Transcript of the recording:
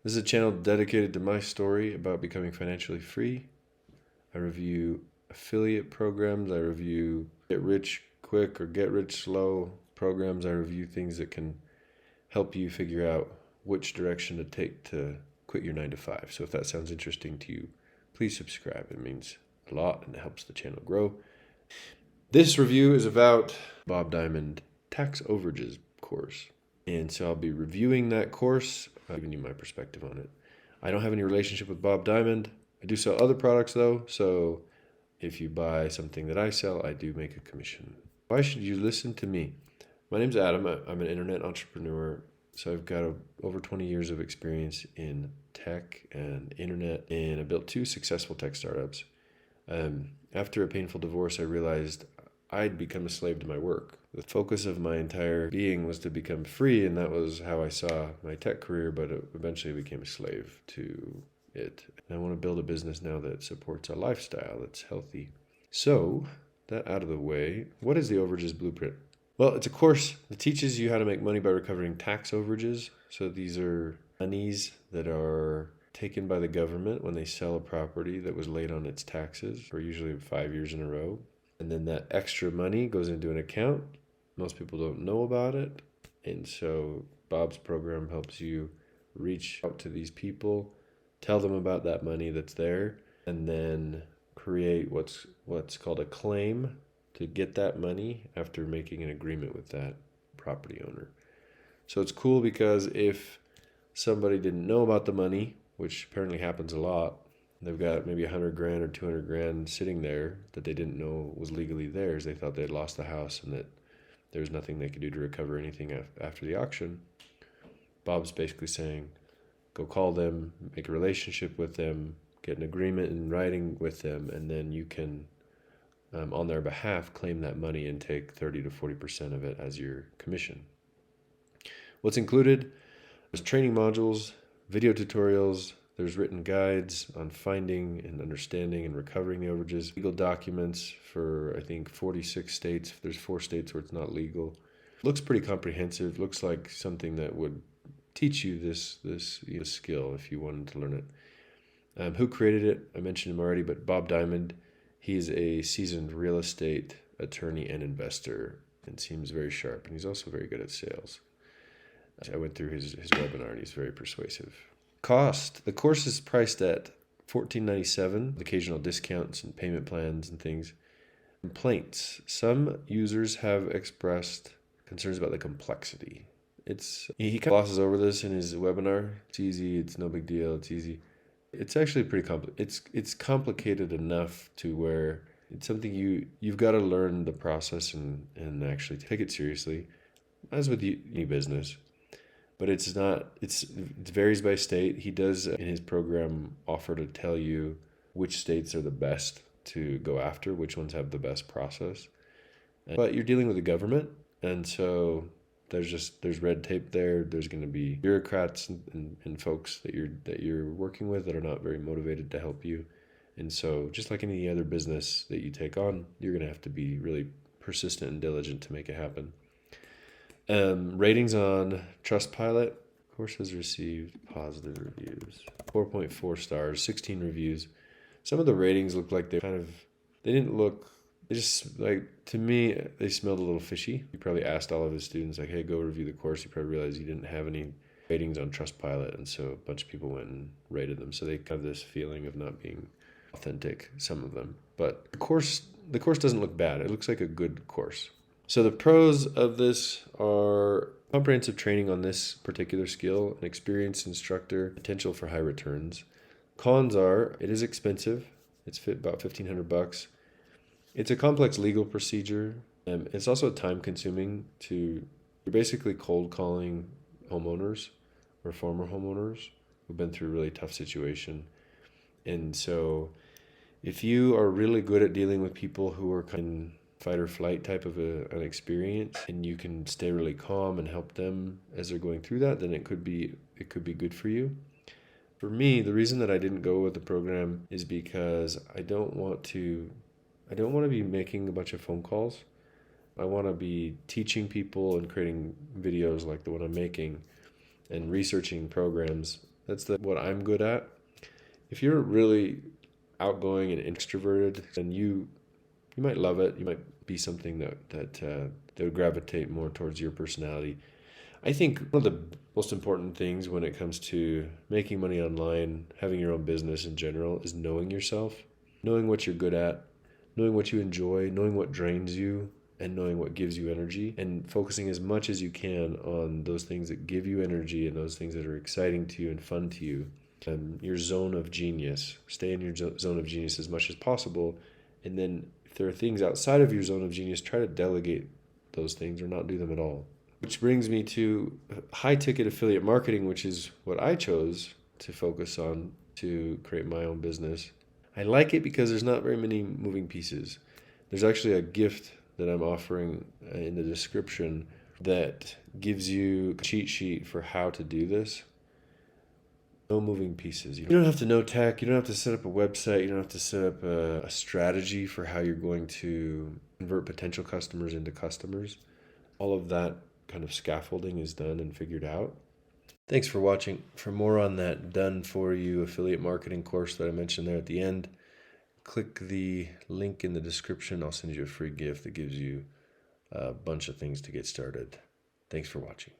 This is a channel dedicated to my story about becoming financially free. I review affiliate programs. I review get rich quick or get rich slow programs. I review things that can help you figure out which direction to take to quit your 9 to 5. So if that sounds interesting to you, please subscribe. It means a lot and it helps the channel grow. This review is about Bob Diamond Tax Overages course. And so I'll be reviewing that course, giving you my perspective on it. I don't have any relationship with Bob Diamond. I do sell other products though, so if you buy something that I sell, I do make a commission. Why should you listen to me? My name's Adam. I'm an internet entrepreneur. So I've got over 20 years of experience in tech and internet, and I built 2 successful tech startups. After a painful divorce, I realized I'd become a slave to my work. The focus of my entire being was to become free, and that was how I saw my tech career, but eventually I became a slave to it. And I want to build a business now that supports a lifestyle that's healthy. So, that out of the way, what is the Overages Blueprint? Well, it's a course that teaches you how to make money by recovering tax overages. So these are monies that are taken by the government when they sell a property that was late on its taxes for usually 5 years in a row. And then that extra money goes into an account. Most people don't know about it. And so Bob's program helps you reach out to these people, tell them about that money that's there, and then create what's called a claim to get that money after making an agreement with that property owner. So it's cool because if somebody didn't know about the money, which apparently happens a lot, they've got maybe 100 grand or 200 grand sitting there that they didn't know was legally theirs. They thought they'd lost the house and that there was nothing they could do to recover anything after the auction. Bob's basically saying, go call them, make a relationship with them, get an agreement in writing with them, and then you can, on their behalf, claim that money and take 30 to 40% of it as your commission. What's included? There's training modules, video tutorials, there's written guides on finding and understanding and recovering the overages, legal documents for, I think, 46 states. There's 4 states where it's not legal. Looks pretty comprehensive. Looks like something that would teach you this skill if you wanted to learn it. Who created it? I mentioned him already, but Bob Diamond. He's a seasoned real estate attorney and investor and seems very sharp. And he's also very good at sales. I went through his webinar and he's very persuasive. Cost. The course is priced at $14.97, with occasional discounts and payment plans and things. Complaints. Some users have expressed concerns about the complexity. He kind of glosses over this in his webinar. It's easy. It's no big deal. It's easy. It's actually pretty complicated. It's complicated enough to where it's something you've got to learn the process and actually take it seriously, as with any business. But it varies by state. He does in his program offer to tell you which states are the best to go after, which ones have the best process. But you're dealing with the government, and so there's red tape there. There's going to be bureaucrats and folks that you're working with that are not very motivated to help you. And so just like any other business that you take on, you're going to have to be really persistent and diligent to make it happen. Ratings on Trustpilot. Course has received positive reviews. 4.4 stars, 16 reviews. Some of the ratings look like they just, like, to me, they smelled a little fishy. He probably asked all of his students, like, hey, go review the course. He probably realized he didn't have any ratings on Trustpilot, and so a bunch of people went and rated them. So they have this feeling of not being authentic, some of them. But the course doesn't look bad. It looks like a good course. So the pros of this are comprehensive training on this particular skill, an experienced instructor, potential for high returns. Cons are, it is expensive. It's about $1,500. It's a complex legal procedure. It's also time consuming you're basically cold calling homeowners or former homeowners who've been through a really tough situation. And so if you are really good at dealing with people who are kind of fight or flight type of an experience, and you can stay really calm and help them as they're going through that, then it could be good for you. For me, the reason that I didn't go with the program is because I don't want to be making a bunch of phone calls. I want to be teaching people and creating videos like the one I'm making and researching programs That's what I'm good at. If you're really outgoing and extroverted, then you might love it. You might be something that would gravitate more towards your personality. I think one of the most important things when it comes to making money online, having your own business in general, is knowing yourself, knowing what you're good at, knowing what you enjoy, knowing what drains you, and knowing what gives you energy, and focusing as much as you can on those things that give you energy and those things that are exciting to you and fun to you. Your zone of genius. Stay in your zone of genius as much as possible. And then if there are things outside of your zone of genius, try to delegate those things or not do them at all. Which brings me to high ticket affiliate marketing, which is what I chose to focus on to create my own business. I like it because there's not very many moving pieces. There's actually a gift that I'm offering in the description that gives you a cheat sheet for how to do this. No moving pieces. You don't have to know tech. You don't have to set up a website. You don't have to set up a strategy for how you're going to convert potential customers into customers. All of that kind of scaffolding is done and figured out. Thanks for watching. For more on that done for you affiliate marketing course that I mentioned there at the end, click the link in the description. I'll send you a free gift that gives you a bunch of things to get started. Thanks for watching.